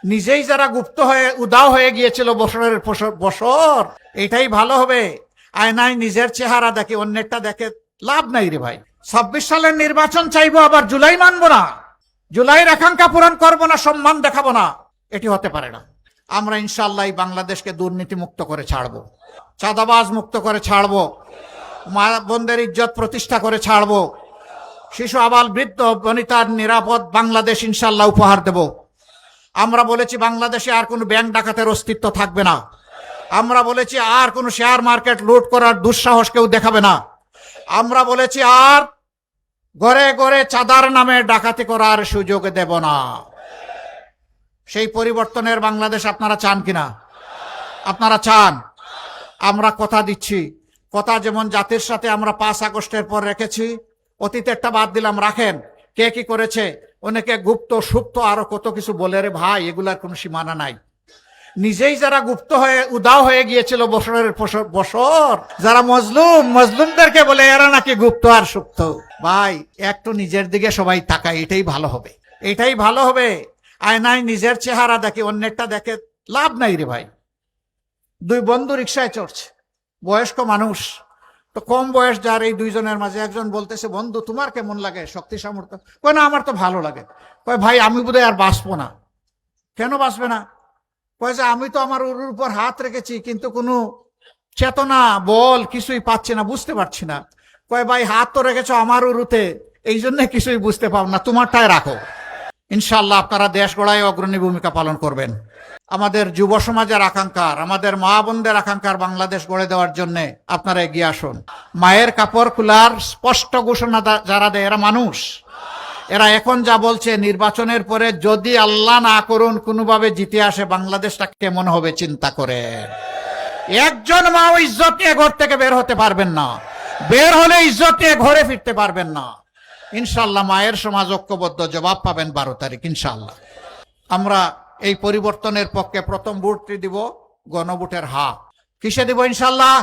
নিজেই যারা গুপ্ত হয়ে উদাও হয়ে গিয়েছিল বছরের বছর, এটাই ভালো হবে। আয়নায় নিজের চেহারা দেখে অন্যেরটা দেখে লাভ নাই রে ভাই। 26 সালের নির্বাচন চাইবো, আবার জুলাই মানবো না, জুলাইয়ের আকাঙ্ক্ষা পূরণ করবো না, সম্মান দেখাবো না, এটি হতে পারে না। আমরা ইনশাআল্লাহ এই বাংলাদেশকে দুর্নীতি মুক্ত করে ছাড়বো, চাঁদাবাজ মুক্ত করে ছাড়বো, মা বোনদের ইজ্জত প্রতিষ্ঠা করে ছাড়বো, শিশু আবাল বৃদ্ধ বনিতার নিরাপদ বাংলাদেশ ইনশাআল্লাহ উপহার দেব। আমরা বলেছি বাংলাদেশে আর কোনো ব্যাংক ডাকাতের অস্তিত্ব থাকবে না। আমরা বলেছি আর কোনো শেয়ার মার্কেট লুট করার দুঃসাহস কেউ দেখাবে না। আমরা বলেছি আর ঘরে ঘরে চাঁদার নামে ডাকাতি করার সুযোগ দেব না। সেই পরিবর্তনের বাংলাদেশ আপনারা চান কিনা? আপনারা চান? আমরা কথা দিচ্ছি, কথা যেমন জাতির সাথে আমরা 5 আগস্টের পর রেখেছি, অতীতেরটা বাদ দিলাম, রাখেন কে কি করেছে, অনেকে গুপ্ত সুপ্ত আরো কত কিছু বলে রে ভাই, এগুলার কোনো সীমানা নাই। নিজেই যারা গুপ্ত হয়ে উদাও হয়ে গিয়েছিল বছরের বছর, যারা মজলুমদেরকে বলে এরা নাকি গুপ্ত আর সুপ্ত। ভাই একটু নিজের দিকে সবাই তাকায়, এটাই ভালো হবে, এটাই ভালো হবে। আয়নায় নিজের চেহারা দেখে অন্যেরটা দেখে লাভ নাই রে ভাই। 2 বন্ধু রিক্সায় চড়ছে, বয়স্ক মানুষ, তো কম বয়স যার, এই 2 জনের মাঝে একজন বলতেছে, বন্ধু তোমার কেমন লাগে, শক্তি সামর্থ্য? কয় না আমার তো ভালো লাগে। কয় ভাই আমি বোধহয় আর বাঁচবো না। কেন বাঁচবে না? কয় যে আমি তো আমার উরুর উপর হাত রেখেছি, কিন্তু কোনো চেতনা বল কিছুই পাচ্ছি না, বুঝতে পারছি না। কয় ভাই হাত তো রেখেছো আমার উরুতে, এই জন্য কিছুই বুঝতে পাও না, তোমারটাই রাখো। ইনশাআল্লাহ আপনারা দেশ গড়ায় অগ্রণী ভূমিকা পালন করবেন। আমাদের যুব সমাজের আকাঙ্ক্ষার, আমাদের মা বোনদের আকাঙ্ক্ষার বাংলাদেশ গড়ে দেওয়ার জন্য আপনারা এগিয়ে আসুন। মায়ের কাপড় খোলার স্পষ্ট ঘোষণা যারা দেয় এরা মানুষ। এরা এখন যা বলছে নির্বাচনের পরে যদি আল্লাহ না করুন কোনোভাবে জিতে আসে বাংলাদেশটা কেমন হবে চিন্তা করে। একজন মাও ইজ্জত নিয়ে ঘর থেকে বের হতে পারবেন না, বের হলে ইজ্জত নিয়ে ঘরে ফিরতে পারবেন না। ইনশাআল্লাহ মায়ের সমাজ ঐক্যবদ্ধ জবাব পাবেন 12 তারিখ ইনশাআল্লাহ। আমরা এই পরিবর্তনের পক্ষে প্রথম ভোটটি দিব গণভোটের হা। কিসে দিব? ইনশাআল্লাহ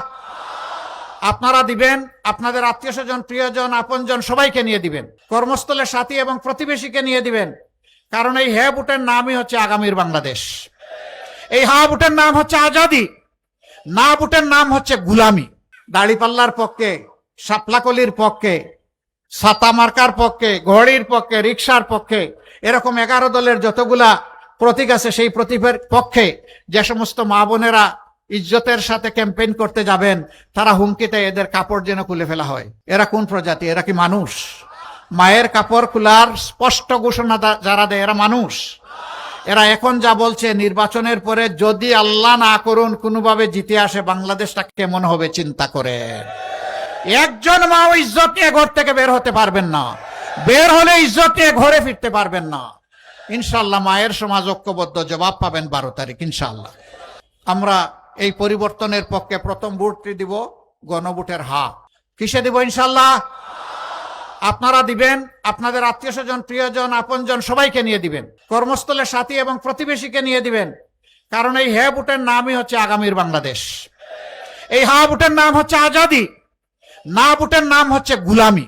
আপনারা দিবেন, আপনাদের আত্মীয় স্বজন প্রিয়জন আপনজন সবাইকে নিয়ে দিবেন, কর্মস্থলের সাথী এবং প্রতিবেশীকে নিয়ে দিবেন। কারণ এই হ্যাঁ ভোটের নামই হচ্ছে আগামীর বাংলাদেশ। এই হা ভোটের নাম হচ্ছে আজাদি, না ভোটের নাম হচ্ছে গুলামি। দাড়িপাল্লার পক্ষে, শাপলাকলির পক্ষে, ছাতা মার্কার পক্ষে, ঘড়ির পক্ষে, রিক্সার পক্ষে, এরকম 11 দলের যতগুলা প্রতীক আছে সেই প্রতীকের পক্ষে যে সমস্ত মা বোনেরা ইজ্জতের সাথে ক্যাম্পেইন করতে যাবেন, তারা হুমকিতে এদের কাপড় যেন খুলে ফেলা হয়। এরা কোন প্রজাতি? এরা কি মানুষ? মায়ের কাপড় খোলার স্পষ্ট ঘোষণা যারা দেয় এরা মানুষ। এরা এখন যা বলছে নির্বাচনের পরে যদি আল্লাহ না করুন কোনোভাবে জিতে আসে বাংলাদেশটা কেমন হবে চিন্তা করে। একজন মাও ইজ্জত নিয়ে ঘর থেকে বের হতে পারবেন না, বের হলে ইজ্জত নিয়ে ঘরে ফিরতে পারবেন না। ইনশাআল্লাহ মায়ের সমাজ ঐক্যবদ্ধ জবাব পাবেন 12 তারিখ ইনশাআল্লাহ। আমরা এই পরিবর্তনের পক্ষে প্রথম ভোটটি দিব গণভোটের হা। কিসে দিব? ইনশাআল্লাহ আপনারা দিবেন, আপনাদের আত্মীয় স্বজন প্রিয়জন আপনজন সবাইকে নিয়ে দিবেন, কর্মস্থলের সাথী এবং প্রতিবেশীকে নিয়ে দিবেন। কারণ এই হ্যাঁ ভোটের নামই হচ্ছে আগামীর বাংলাদেশ। এই হা ভোটের নাম হচ্ছে আজাদি, না ভোটের নাম হচ্ছে গুলামি।